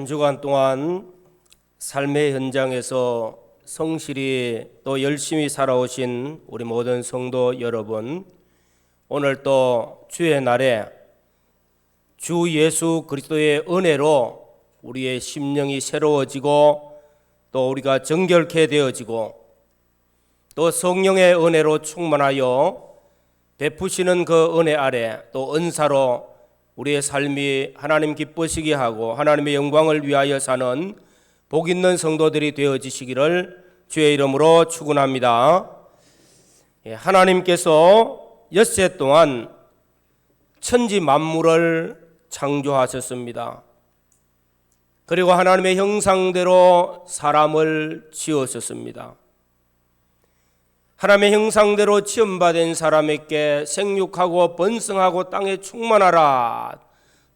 한 주간 동안 삶의 현장에서 성실히 또 열심히 살아오신 우리 모든 성도 여러분, 오늘 또 주의 날에 주 예수 그리스도의 은혜로 우리의 심령이 새로워지고 또 우리가 정결케 되어지고 또 성령의 은혜로 충만하여 베푸시는 그 은혜 아래 또 은사로 우리의 삶이 하나님 기쁘시게 하고 하나님의 영광을 위하여 사는 복 있는 성도들이 되어지시기를 주의 이름으로 축원합니다. 하나님께서 엿새 동안 천지 만물을 창조하셨습니다. 그리고 하나님의 형상대로 사람을 지으셨습니다. 하나님의 형상대로 지음받은 사람에게 생육하고 번성하고 땅에 충만하라,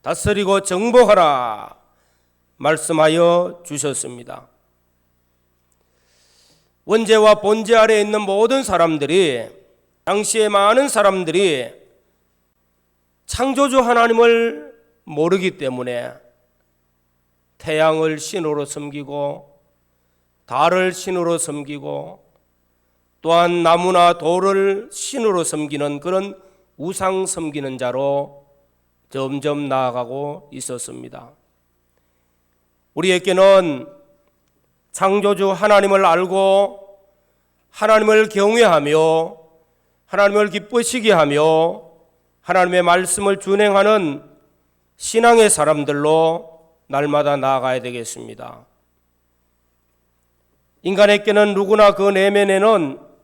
다스리고 정복하라 말씀하여 주셨습니다. 원죄와 본죄 아래에 있는 모든 사람들이, 당시에 많은 사람들이 창조주 하나님을 모르기 때문에 태양을 신으로 섬기고 달을 신으로 섬기고 또한 나무나 돌을 신으로 섬기는 그런 우상 섬기는 자로 점점 나아가고 있었습니다. 우리에게는 창조주 하나님을 알고 하나님을 경외하며 하나님을 기쁘시게 하며 하나님의 말씀을 준행하는 신앙의 사람들로 날마다 나아가야 되겠습니다. 인간에게는 누구나 그 내면에는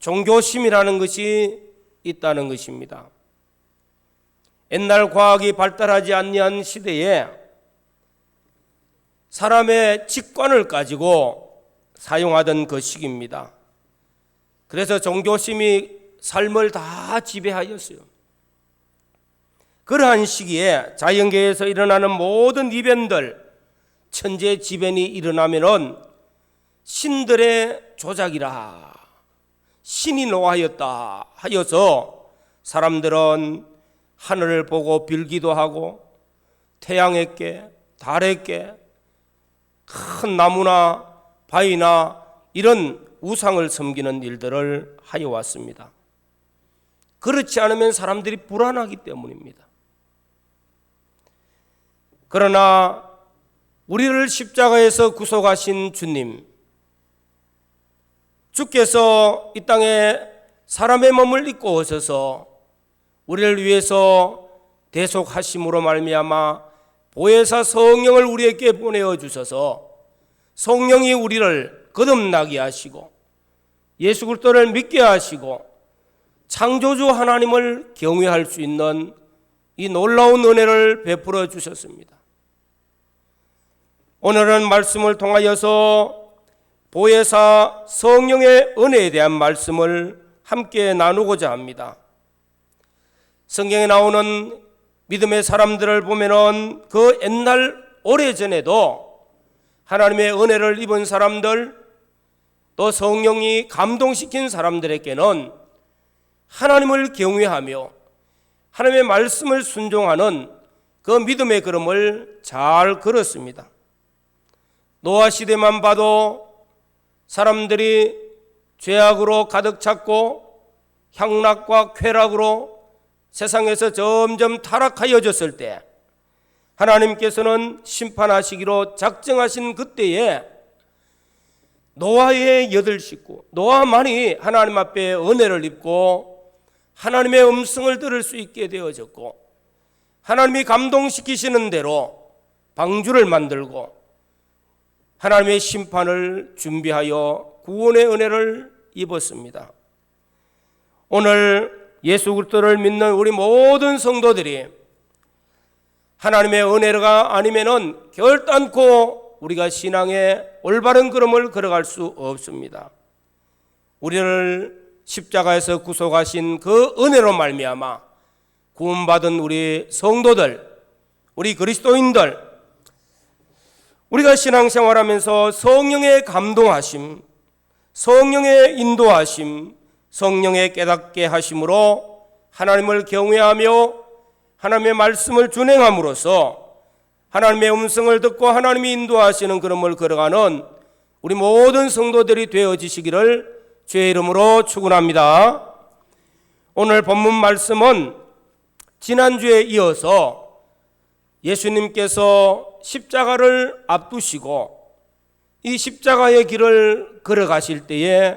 종교심이라는 것이 있다는 것입니다. 옛날 과학이 발달하지 아니한 시대에 사람의 직관을 가지고 사용하던 그 시기입니다. 그래서 종교심이 삶을 다 지배하였어요. 그러한 시기에 자연계에서 일어나는 모든 이변들, 천재지변이 일어나면은 신들의 조작이라, 신이 노하였다 하여서 사람들은 하늘을 보고 빌기도 하고 태양에게, 달에게, 큰 나무나 바위나 이런 우상을 섬기는 일들을 하여 왔습니다. 그렇지 않으면 사람들이 불안하기 때문입니다. 그러나 우리를 십자가에서 구속하신 주님, 주께서 이 땅에 사람의 몸을 입고 오셔서 우리를 위해서 대속하심으로 말미암아 보혜사 성령을 우리에게 보내어 주셔서 성령이 우리를 거듭나게 하시고 예수 그리스도를 믿게 하시고 창조주 하나님을 경외할 수 있는 이 놀라운 은혜를 베풀어 주셨습니다. 오늘은 말씀을 통하여서 보혜사 성령의 은혜에 대한 말씀을 함께 나누고자 합니다. 성경에 나오는 믿음의 사람들을 보면은 그 옛날 오래전에도 하나님의 은혜를 입은 사람들, 또 성령이 감동시킨 사람들에게는 하나님을 경외하며 하나님의 말씀을 순종하는 그 믿음의 걸음을 잘 걸었습니다. 노아 시대만 봐도 사람들이 죄악으로 가득 찼고 향락과 쾌락으로 세상에서 점점 타락하여졌을 때 하나님께서는 심판하시기로 작정하신 그때에 노아의 8식구, 노아만이 하나님 앞에 은혜를 입고 하나님의 음성을 들을 수 있게 되어졌고 하나님이 감동시키시는 대로 방주를 만들고 하나님의 심판을 준비하여 구원의 은혜를 입었습니다. 오늘 예수 그리스도를 믿는 우리 모든 성도들이 하나님의 은혜가 아니면은 결단코 우리가 신앙의 올바른 걸음을 걸어갈 수 없습니다. 우리를 십자가에서 구속하신 그 은혜로 말미암아 구원받은 우리 성도들, 우리 그리스도인들, 우리가 신앙생활하면서 성령의 감동하심, 성령의 인도하심, 성령의 깨닫게 하심으로 하나님을 경외하며 하나님의 말씀을 준행함으로써 하나님의 음성을 듣고 하나님이 인도하시는 걸음을 걸어가는 우리 모든 성도들이 되어지시기를 주의 이름으로 축원합니다. 오늘 본문 말씀은 지난주에 이어서 예수님께서 십자가를 앞두시고 이 십자가의 길을 걸어가실 때에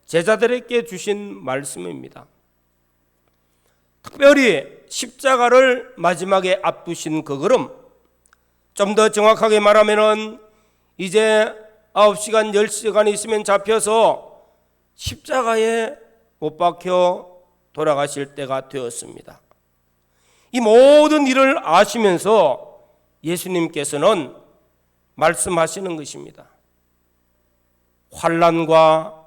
제자들에게 주신 말씀입니다. 특별히 십자가를 마지막에 앞두신 그 걸음, 좀 더 정확하게 말하면 이제 9시간 10시간이 있으면 잡혀서 십자가에 못 박혀 돌아가실 때가 되었습니다. 이 모든 일을 아시면서 예수님께서는 말씀하시는 것입니다. 환난과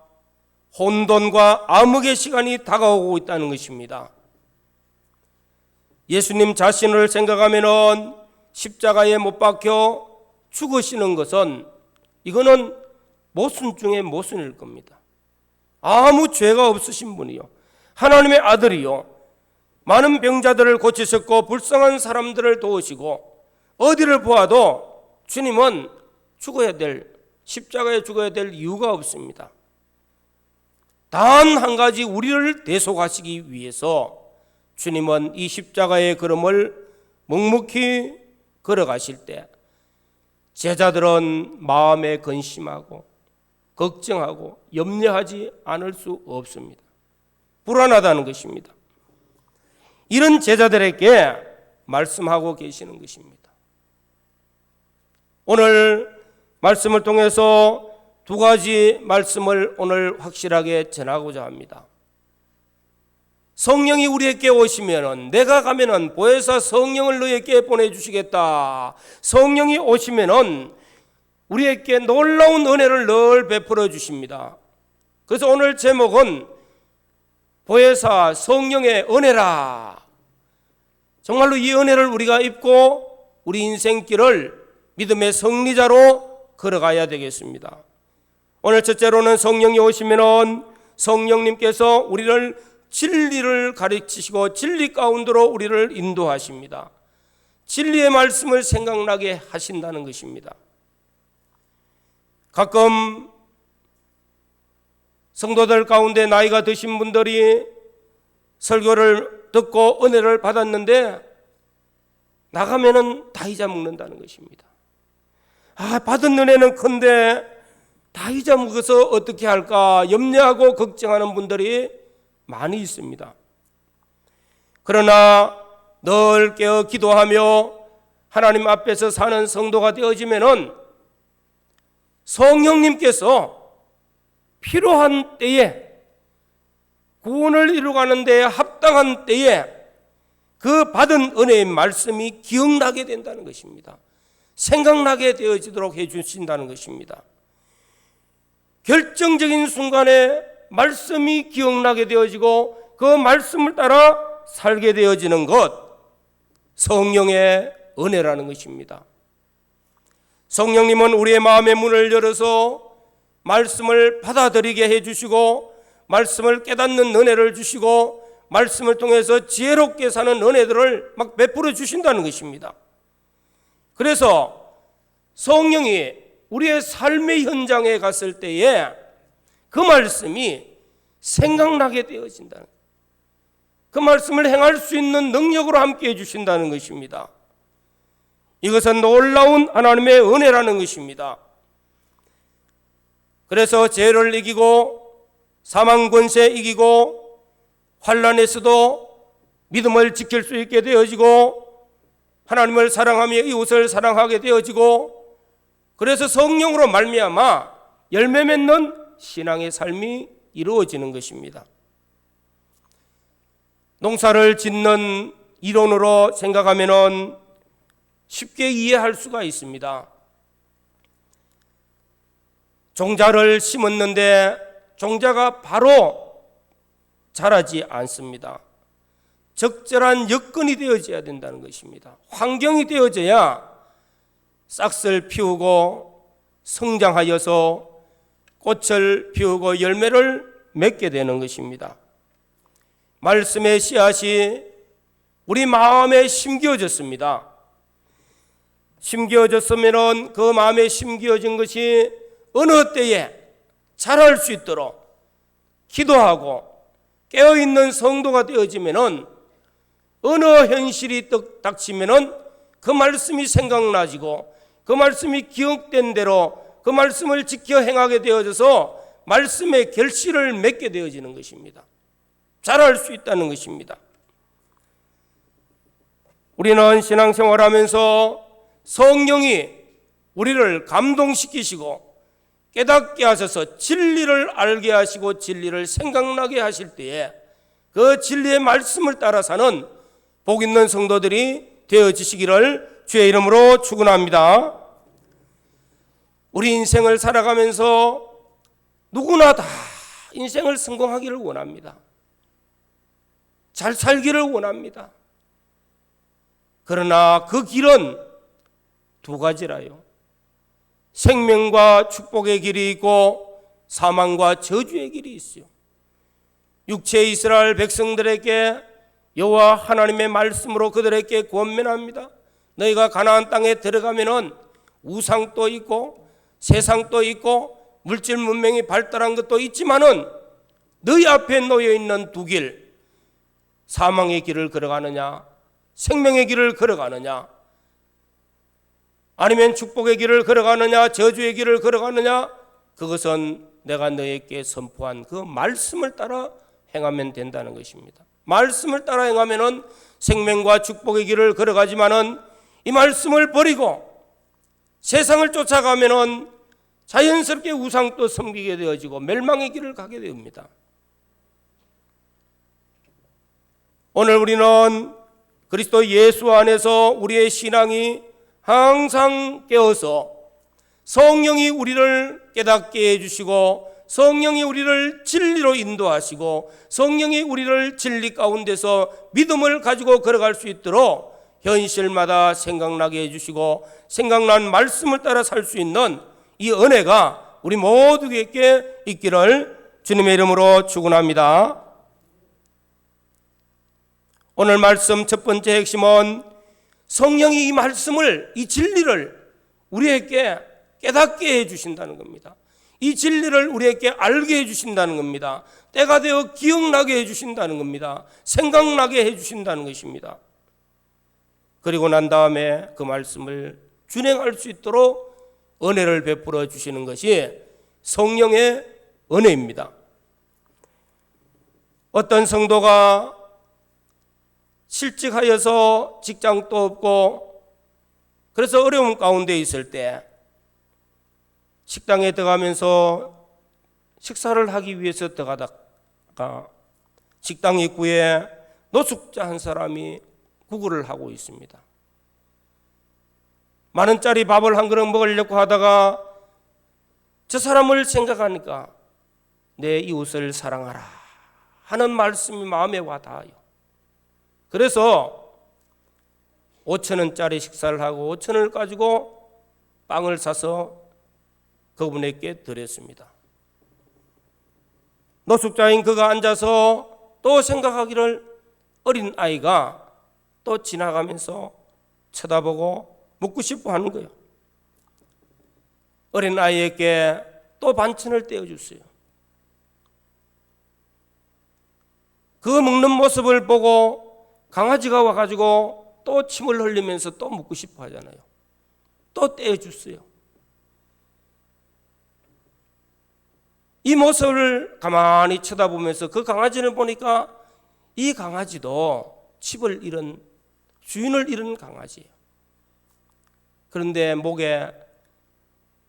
혼돈과 암흑의 시간이 다가오고 있다는 것입니다. 예수님 자신을 생각하면 십자가에 못 박혀 죽으시는 것은 이거는 모순 중에 모순일 겁니다. 아무 죄가 없으신 분이요, 하나님의 아들이요, 많은 병자들을 고치셨고 불쌍한 사람들을 도우시고 어디를 보아도 주님은 죽어야 될, 십자가에 죽어야 될 이유가 없습니다. 단 한 가지 우리를 대속하시기 위해서 주님은 이 십자가의 걸음을 묵묵히 걸어가실 때 제자들은 마음에 근심하고 걱정하고 염려하지 않을 수 없습니다. 불안하다는 것입니다. 이런 제자들에게 말씀하고 계시는 것입니다. 오늘 말씀을 통해서 두 가지 말씀을 오늘 확실하게 전하고자 합니다. 성령이 우리에게 오시면은, 내가 가면은 보혜사 성령을 너에게 보내주시겠다. 성령이 오시면은 우리에게 놀라운 은혜를 늘 베풀어 주십니다. 그래서 오늘 제목은 보혜사 성령의 은혜라. 정말로 이 은혜를 우리가 입고 우리 인생길을 믿음의 승리자로 걸어가야 되겠습니다. 오늘 첫째로는 성령이 오시면은 성령님께서 우리를 진리를 가르치시고 진리 가운데로 우리를 인도하십니다. 진리의 말씀을 생각나게 하신다는 것입니다. 가끔 성도들 가운데 나이가 드신 분들이 설교를 듣고 은혜를 받았는데 나가면은 다 잊어먹는다는 것입니다. 받은 은혜는 큰데 다 잊어먹어서 어떻게 할까 염려하고 걱정하는 분들이 많이 있습니다. 그러나 늘 깨어 기도하며 하나님 앞에서 사는 성도가 되어지면은 성령님께서 필요한 때에, 구원을 이루어가는 데에 합당한 때에 그 받은 은혜의 말씀이 기억나게 된다는 것입니다. 생각나게 되어지도록 해주신다는 것입니다. 결정적인 순간에 말씀이 기억나게 되어지고 그 말씀을 따라 살게 되어지는 것, 성령의 은혜라는 것입니다. 성령님은 우리의 마음의 문을 열어서 말씀을 받아들이게 해주시고 말씀을 깨닫는 은혜를 주시고 말씀을 통해서 지혜롭게 사는 은혜들을 막 베풀어 주신다는 것입니다. 그래서 성령이 우리의 삶의 현장에 갔을 때에 그 말씀이 생각나게 되어진다. 그 말씀을 행할 수 있는 능력으로 함께해 주신다는 것입니다. 이것은 놀라운 하나님의 은혜라는 것입니다. 그래서 죄를 이기고 사망 권세 이기고 환난에서도 믿음을 지킬 수 있게 되어지고 하나님을 사랑하며 이웃을 사랑하게 되어지고, 그래서 성령으로 말미암아 열매 맺는 신앙의 삶이 이루어지는 것입니다. 농사를 짓는 이론으로 생각하면 쉽게 이해할 수가 있습니다. 종자를 심었는데 종자가 바로 자라지 않습니다. 적절한 여건이 되어져야 된다는 것입니다. 환경이 되어져야 싹을 피우고 성장하여서 꽃을 피우고 열매를 맺게 되는 것입니다. 말씀의 씨앗이 우리 마음에 심겨졌습니다. 심겨졌으면 그 마음에 심겨진 것이 어느 때에 자랄 수 있도록 기도하고 깨어있는 성도가 되어지면 어느 현실이 닥치면 그 말씀이 생각나지고 그 말씀이 기억된 대로 그 말씀을 지켜 행하게 되어져서 말씀의 결실을 맺게 되어지는 것입니다. 자랄 수 있다는 것입니다. 우리는 신앙생활하면서 성령이 우리를 감동시키시고 깨닫게 하셔서 진리를 알게 하시고 진리를 생각나게 하실 때에 그 진리의 말씀을 따라 사는 복 있는 성도들이 되어지시기를 주의 이름으로 축원합니다. 우리 인생을 살아가면서 누구나 다 인생을 성공하기를 원합니다. 잘 살기를 원합니다. 그러나 그 길은 두 가지라요. 생명과 축복의 길이 있고 사망과 저주의 길이 있어요. 육체의 이스라엘 백성들에게 여호와 하나님의 말씀으로 그들에게 권면합니다. 너희가 가나안 땅에 들어가면은 우상도 있고 세상도 있고 물질 문명이 발달한 것도 있지만은 너희 앞에 놓여 있는 두 길, 사망의 길을 걸어가느냐 생명의 길을 걸어가느냐 아니면 축복의 길을 걸어가느냐 저주의 길을 걸어가느냐, 그것은 내가 너에게 선포한 그 말씀을 따라 행하면 된다는 것입니다. 말씀을 따라 행하면은 생명과 축복의 길을 걸어가지만은 이 말씀을 버리고 세상을 쫓아가면은 자연스럽게 우상도 섬기게 되어지고 멸망의 길을 가게 됩니다. 오늘 우리는 그리스도 예수 안에서 우리의 신앙이 항상 깨어서 성령이 우리를 깨닫게 해주시고 성령이 우리를 진리로 인도하시고 성령이 우리를 진리 가운데서 믿음을 가지고 걸어갈 수 있도록 현실마다 생각나게 해주시고 생각난 말씀을 따라 살 수 있는 이 은혜가 우리 모두에게 있기를 주님의 이름으로 축원합니다. 오늘 말씀 첫 번째 핵심은 성령이 이 말씀을, 이 진리를 우리에게 깨닫게 해주신다는 겁니다. 이 진리를 우리에게 알게 해주신다는 겁니다. 때가 되어 기억나게 해주신다는 겁니다. 생각나게 해주신다는 것입니다. 그리고 난 다음에 그 말씀을 준행할 수 있도록 은혜를 베풀어 주시는 것이 성령의 은혜입니다. 어떤 성도가 실직하여서 직장도 없고 그래서 어려움 가운데 있을 때 식당에 들어가면서 식사를 하기 위해서 들어가다가 식당 입구에 노숙자 한 사람이 구걸을 하고 있습니다. 10,000원짜리 밥을 한 그릇 먹으려고 하다가 저 사람을 생각하니까 내 이웃을 사랑하라 하는 말씀이 마음에 와 닿아요. 그래서 5,000원짜리 식사를 하고 5,000원을 가지고 빵을 사서 그분에게 드렸습니다. 노숙자인 그가 앉아서 또 생각하기를 어린 아이가 또 지나가면서 쳐다보고 묻고 싶어 하는 거예요. 어린 아이에게 또 반찬을 떼어줬어요. 그 먹는 모습을 보고 강아지가 와가지고 또 침을 흘리면서 또 묻고 싶어 하잖아요. 또 떼어줬어요. 이 모습을 가만히 쳐다보면서 그 강아지를 보니까 이 강아지도 칩을 잃은, 주인을 잃은 강아지예요. 그런데 목에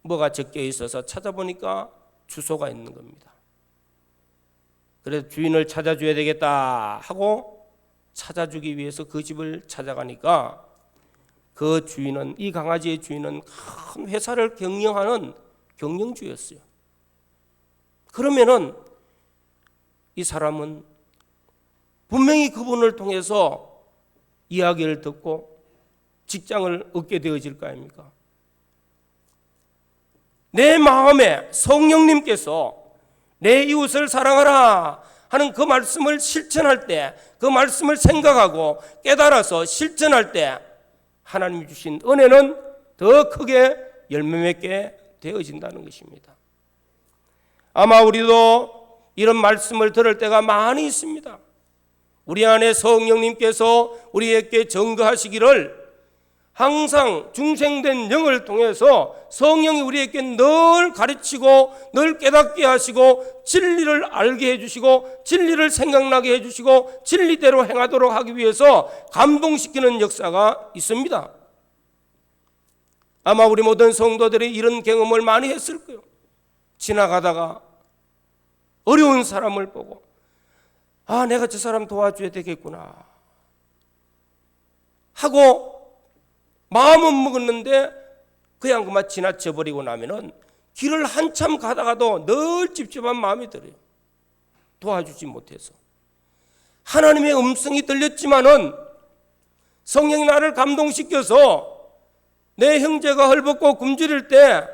뭐가 적혀 있어서 찾아보니까 주소가 있는 겁니다. 그래서 주인을 찾아줘야 되겠다 하고 찾아주기 위해서 그 집을 찾아가니까 그 주인은, 이 강아지의 주인은 큰 회사를 경영하는 경영주였어요. 그러면은 이 사람은 분명히 그분을 통해서 이야기를 듣고 직장을 얻게 되어질 거 아닙니까? 내 마음에 성령님께서 내 이웃을 사랑하라 하는 그 말씀을 실천할 때, 그 말씀을 생각하고 깨달아서 실천할 때 하나님이 주신 은혜는 더 크게 열매 맺게 되어진다는 것입니다. 아마 우리도 이런 말씀을 들을 때가 많이 있습니다. 우리 안에 성령님께서 우리에게 증거하시기를 항상 중생된 영을 통해서 성령이 우리에게 늘 가르치고 늘 깨닫게 하시고 진리를 알게 해주시고 진리를 생각나게 해주시고 진리대로 행하도록 하기 위해서 감동시키는 역사가 있습니다. 아마 우리 모든 성도들이 이런 경험을 많이 했을 거예요. 지나가다가 어려운 사람을 보고 내가 저 사람 도와줘야 되겠구나 하고 마음은 먹었는데 그냥 그만 지나쳐버리고 나면은 길을 한참 가다가도 늘 찝찝한 마음이 들어요. 도와주지 못해서. 하나님의 음성이 들렸지만은 성령이 나를 감동시켜서 내 형제가 헐벗고 굶주릴 때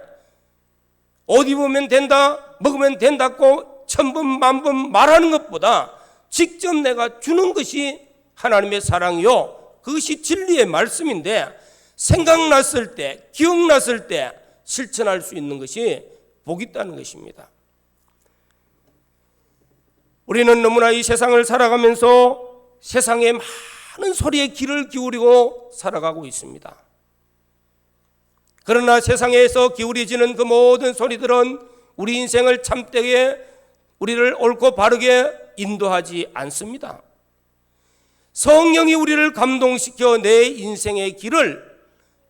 옷 입으면 된다, 먹으면 된다고 천번 만번 말하는 것보다 직접 내가 주는 것이 하나님의 사랑이요, 그것이 진리의 말씀인데 생각났을 때, 기억났을 때 실천할 수 있는 것이 복이 있다는 것입니다. 우리는 너무나 이 세상을 살아가면서 세상의 많은 소리에 귀를 기울이고 살아가고 있습니다. 그러나 세상에서 기울여지는 그 모든 소리들은 우리 인생을 참되게, 우리를 옳고 바르게 인도하지 않습니다. 성령이 우리를 감동시켜 내 인생의 길을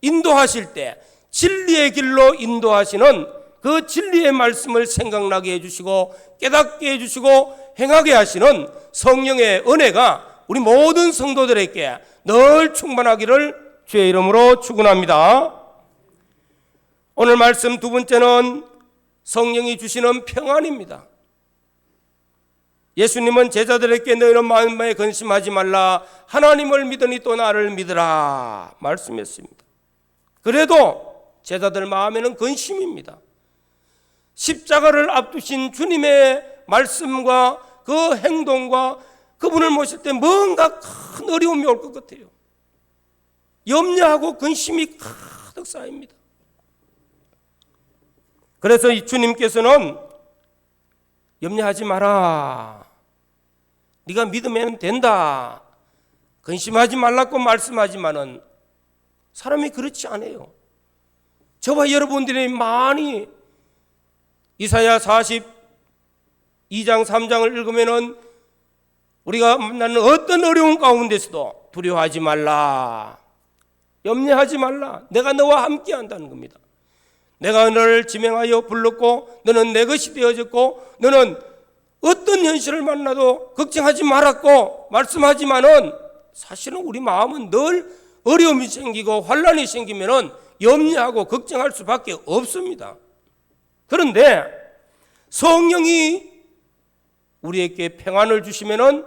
인도하실 때 진리의 길로 인도하시는 그 진리의 말씀을 생각나게 해주시고 깨닫게 해주시고 행하게 하시는 성령의 은혜가 우리 모든 성도들에게 늘 충만하기를 주의 이름으로 축원합니다. 오늘 말씀 두 번째는 성령이 주시는 평안입니다. 예수님은 제자들에게 너희는 마음에 근심하지 말라, 하나님을 믿으니 또 나를 믿으라 말씀했습니다. 그래도 제자들 마음에는 근심입니다. 십자가를 앞두신 주님의 말씀과 그 행동과 그분을 모실 때 뭔가 큰 어려움이 올 것 같아요. 염려하고 근심이 가득 쌓입니다. 그래서 이 주님께서는 염려하지 마라, 네가 믿으면 된다, 근심하지 말라고 말씀하지만은 사람이 그렇지 않아요. 저와 여러분들이 많이 이사야 42장 3장을 읽으면은 우리가 만나는 어떤 어려운 가운데서도 두려워하지 말라, 염려하지 말라, 내가 너와 함께 한다는 겁니다. 내가 너를 지명하여 불렀고 너는 내 것이 되어졌고 너는 어떤 현실을 만나도 걱정하지 말았고 말씀하지만은 사실은 우리 마음은 늘 어려움이 생기고 환난이 생기면은 염려하고 걱정할 수밖에 없습니다. 그런데 성령이 우리에게 평안을 주시면은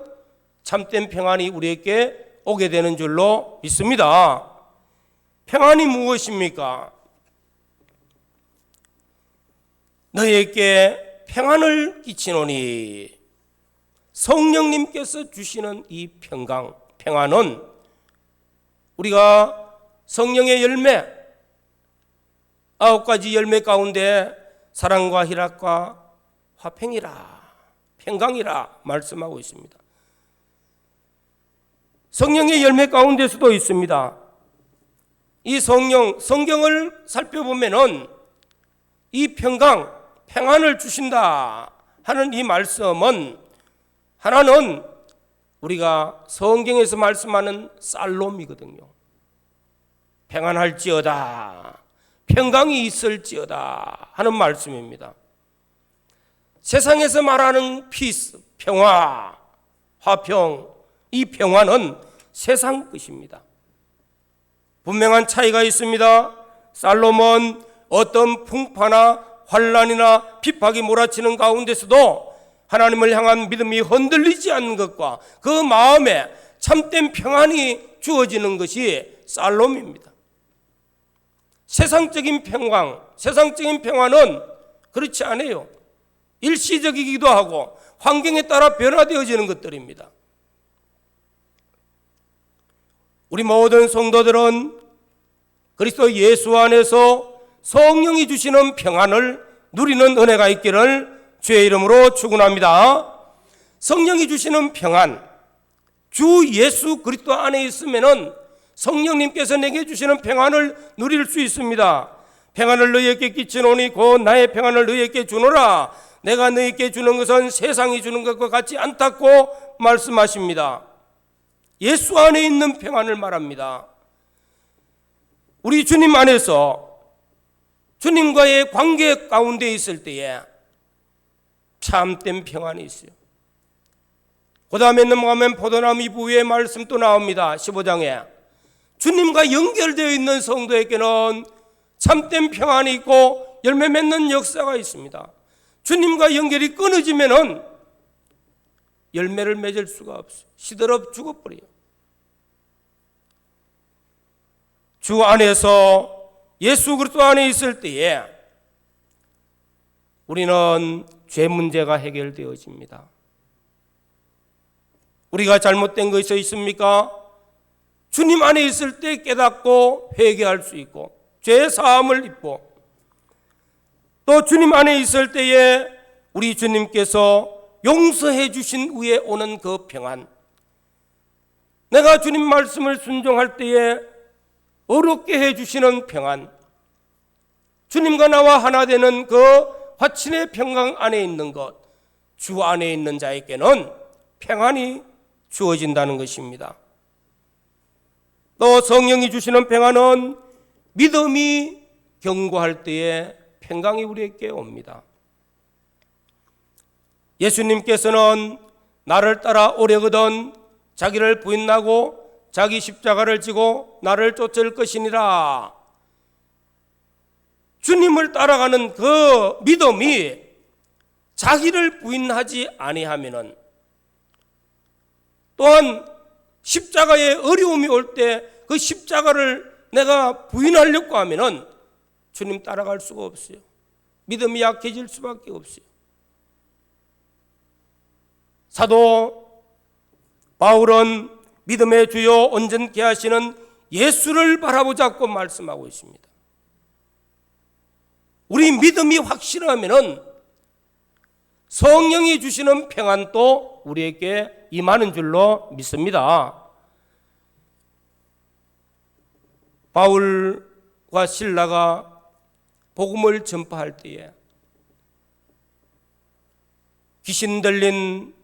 참된 평안이 우리에게 오게 되는 줄로 믿습니다. 평안이 무엇입니까? 너희에게 평안을 끼치노니, 성령님께서 주시는 이 평안은 우리가 성령의 열매 9가지 열매 가운데 사랑과 희락과 화평이라 평강이라 말씀하고 있습니다. 성령의 열매 가운데서도 있습니다. 이 성경을 살펴보면은 이 평안을 주신다 하는 이 말씀은 하나는 우리가 성경에서 말씀하는 살롬이거든요. 평안할지어다, 평강이 있을지어다 하는 말씀입니다. 세상에서 말하는 피스, 평화, 화평, 이 평화는 세상 것입니다. 분명한 차이가 있습니다. 살롬은 어떤 풍파나 환난이나 핍박이 몰아치는 가운데서도 하나님을 향한 믿음이 흔들리지 않는 것과 그 마음에 참된 평안이 주어지는 것이 살롬입니다. 세상적인 평화는 그렇지 않아요. 일시적이기도 하고 환경에 따라 변화되어지는 것들입니다. 우리 모든 성도들은 그리스도 예수 안에서 성령이 주시는 평안을 누리는 은혜가 있기를 주의 이름으로 축원합니다. 성령이 주시는 평안, 주 예수 그리스도 안에 있으면은 성령님께서 내게 주시는 평안을 누릴 수 있습니다. 평안을 너희에게 끼치노니 곧 나의 평안을 너희에게 주노라. 내가 너희에게 주는 것은 세상이 주는 것과 같지 않다고 말씀하십니다. 예수 안에 있는 평안을 말합니다. 우리 주님 안에서 주님과의 관계 가운데 있을 때에 참된 평안이 있어요. 그 다음에 넘어가면 포도나무 이후의 말씀 또 나옵니다. 15장에 주님과 연결되어 있는 성도에게는 참된 평안이 있고 열매 맺는 역사가 있습니다. 주님과 연결이 끊어지면은 열매를 맺을 수가 없어요. 시들어 죽어버려요. 주 안에서 예수 그리스도 안에 있을 때에 우리는 죄 문제가 해결되어집니다. 우리가 잘못된 것이 있습니까? 주님 안에 있을 때 깨닫고 회개할 수 있고 죄 사함을 입고 또 주님 안에 있을 때에 우리 주님께서 용서해 주신 후에 오는 그 평안, 내가 주님 말씀을 순종할 때에 어렵게 해 주시는 평안, 주님과 나와 하나 되는 그 화친의 평강 안에 있는 것, 주 안에 있는 자에게는 평안이 주어진다는 것입니다. 또 성령이 주시는 평안은 믿음이 견고할 때에 평강이 우리에게 옵니다. 예수님께서는 나를 따라 오려거든 자기를 부인하고 자기 십자가를 지고 나를 쫓을 것이니라. 주님을 따라가는 그 믿음이 자기를 부인하지 아니하면은, 또한 십자가에 어려움이 올 때 그 십자가를 내가 부인하려고 하면은 주님 따라갈 수가 없어요. 믿음이 약해질 수밖에 없어요. 사도 바울은 믿음의 주요 온전케 하시는 예수를 바라보자고 말씀하고 있습니다. 우리 믿음이 확실하면은 성령이 주시는 평안도 우리에게 임하는 줄로 믿습니다. 바울과 실라가 복음을 전파할 때에 귀신 들린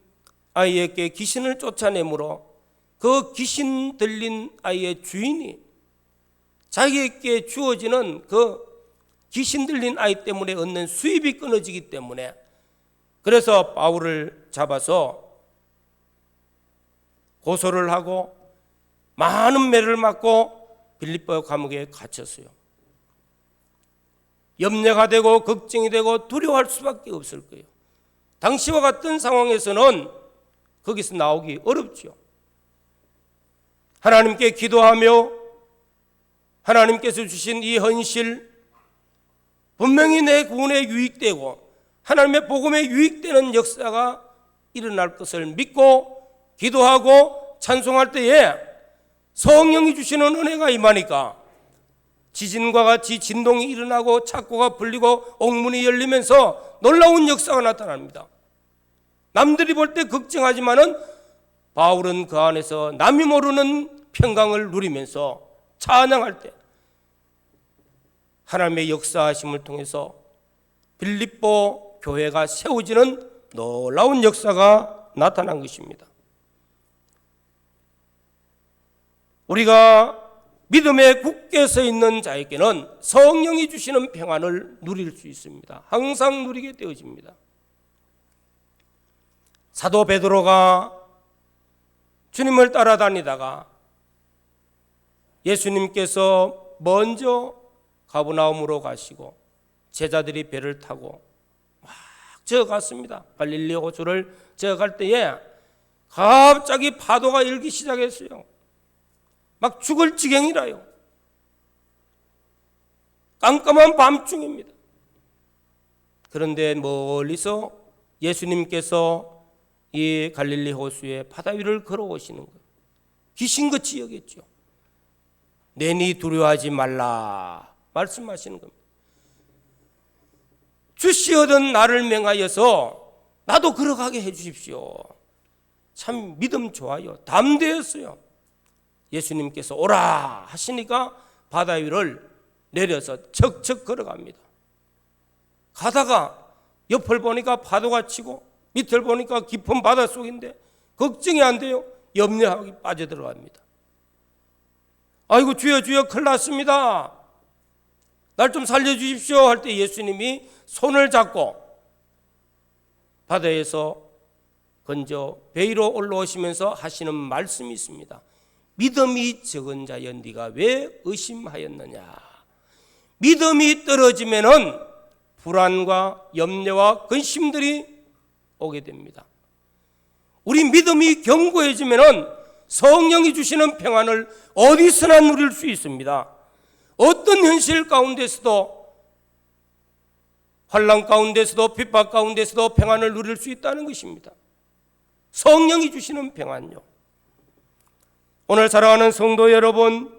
아이에게 귀신을 쫓아내므로 그 귀신 들린 아이의 주인이 자기에게 주어지는 그 귀신 들린 아이 때문에 얻는 수입이 끊어지기 때문에, 그래서 바울을 잡아서 고소를 하고 많은 매를 맞고 빌립보 감옥에 갇혔어요. 염려가 되고 걱정이 되고 두려워할 수밖에 없을 거예요. 당시와 같은 상황에서는 거기서 나오기 어렵죠. 하나님께 기도하며 하나님께서 주신 이 현실, 분명히 내 구원에 유익되고 하나님의 복음에 유익되는 역사가 일어날 것을 믿고 기도하고 찬송할 때에 성령이 주시는 은혜가 임하니까 지진과 같이 진동이 일어나고 창고가 풀리고 옥문이 열리면서 놀라운 역사가 나타납니다. 남들이 볼 때 걱정하지만은 바울은 그 안에서 남이 모르는 평강을 누리면서 찬양할 때 하나님의 역사하심을 통해서 빌립보 교회가 세워지는 놀라운 역사가 나타난 것입니다. 우리가 믿음에 굳게 서 있는 자에게는 성령이 주시는 평안을 누릴 수 있습니다. 항상 누리게 되어집니다. 사도 베드로가 주님을 따라다니다가 예수님께서 먼저 가버나움으로 가시고 제자들이 배를 타고 막 저어갔습니다. 갈릴리 호수를 저어갈 때에 갑자기 파도가 일기 시작했어요. 막 죽을 지경이라요. 깜깜한 밤중입니다. 그런데 멀리서 예수님께서 이 갈릴리 호수에 바다 위를 걸어오시는 거예요. 귀신같이 여겼죠. 내니 두려워하지 말라 말씀하시는 겁니다. 주시어던 나를 명하여서 나도 걸어가게 해주십시오. 참 믿음 좋아요. 담대했어요. 예수님께서 오라 하시니까 바다 위를 내려서 척척 걸어갑니다. 가다가 옆을 보니까 파도가 치고 밑을 보니까 깊은 바닷속인데 걱정이 안 돼요. 염려하기 빠져들어갑니다. 아이고 주여 주여 큰일 났습니다. 날 좀 살려주십시오 할 때 예수님이 손을 잡고 바다에서 건져 배 위로 올라오시면서 하시는 말씀이 있습니다. 믿음이 적은 자여 네가 왜 의심하였느냐. 믿음이 떨어지면은 불안과 염려와 근심들이 오게 됩니다. 우리 믿음이 견고해지면은 성령이 주시는 평안을 어디서나 누릴 수 있습니다. 어떤 현실 가운데서도, 환난 가운데서도, 핍박 가운데서도 평안을 누릴 수 있다는 것입니다. 성령이 주시는 평안요. 오늘 사랑하는 성도 여러분,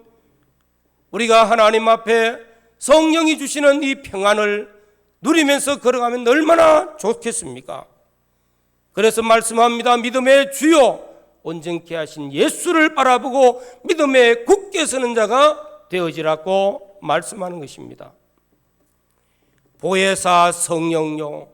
우리가 하나님 앞에 성령이 주시는 이 평안을 누리면서 걸어가면 얼마나 좋겠습니까? 그래서 말씀합니다. 믿음의 주요 온전케 하신 예수를 바라보고 믿음에 굳게 서는 자가 되어지라고 말씀하는 것입니다. 보혜사 성령요,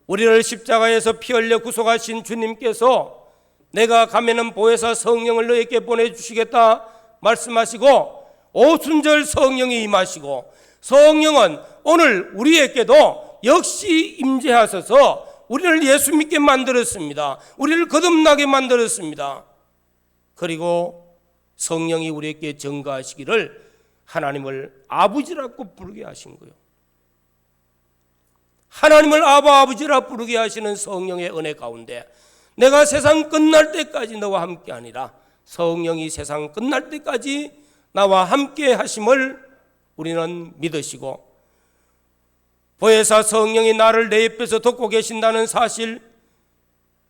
우리를 십자가에서 피 흘려 구속하신 주님께서 내가 가면은 보혜사 성령을 너에게 보내주시겠다 말씀하시고 오순절 성령이 임하시고 성령은 오늘 우리에게도 역시 임재하셔서 우리를 예수 믿게 만들었습니다. 우리를 거듭나게 만들었습니다. 그리고 성령이 우리에게 증거하시기를 하나님을 아버지라고 부르게 하신 거예요. 하나님을 아버지라 부르게 하시는 성령의 은혜 가운데 내가 세상 끝날 때까지 너와 함께 아니라 성령이 세상 끝날 때까지 나와 함께 하심을 우리는 믿으시고, 보혜사 성령이 나를 내 옆에서 돕고 계신다는 사실,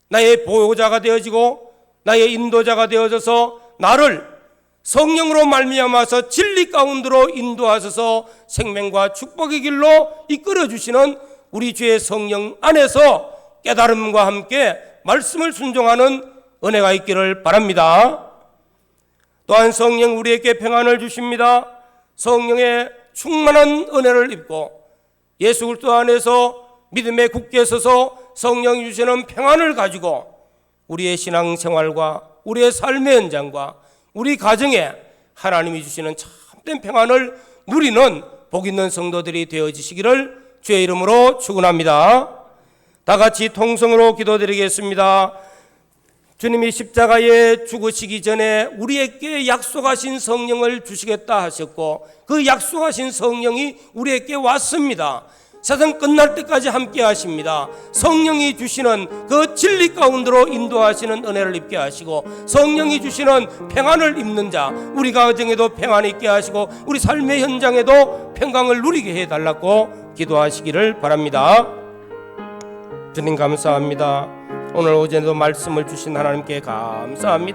나의 보호자가 되어지고 나의 인도자가 되어져서 나를 성령으로 말미암아서 진리 가운데로 인도하셔서 생명과 축복의 길로 이끌어 주시는 우리 주의 성령 안에서 깨달음과 함께 말씀을 순종하는 은혜가 있기를 바랍니다. 또한 성령 우리에게 평안을 주십니다. 성령의 충만한 은혜를 입고 예수 그리스도 안에서 믿음에 굳게 서서 성령이 주시는 평안을 가지고 우리의 신앙생활과 우리의 삶의 현장과 우리 가정에 하나님이 주시는 참된 평안을 누리는 복 있는 성도들이 되어지시기를 주의 이름으로 축원합니다. 다 같이 통성으로 기도드리겠습니다. 주님이 십자가에 죽으시기 전에 우리에게 약속하신 성령을 주시겠다 하셨고 그 약속하신 성령이 우리에게 왔습니다. 세상 끝날 때까지 함께 하십니다. 성령이 주시는 그 진리 가운데로 인도하시는 은혜를 입게 하시고 성령이 주시는 평안을 입는 자, 우리 가정에도 평안이 있게 하시고 우리 삶의 현장에도 평강을 누리게 해달라고 기도하시기를 바랍니다. 주님 감사합니다. 오늘 오전에도 말씀을 주신 하나님께 감사합니다.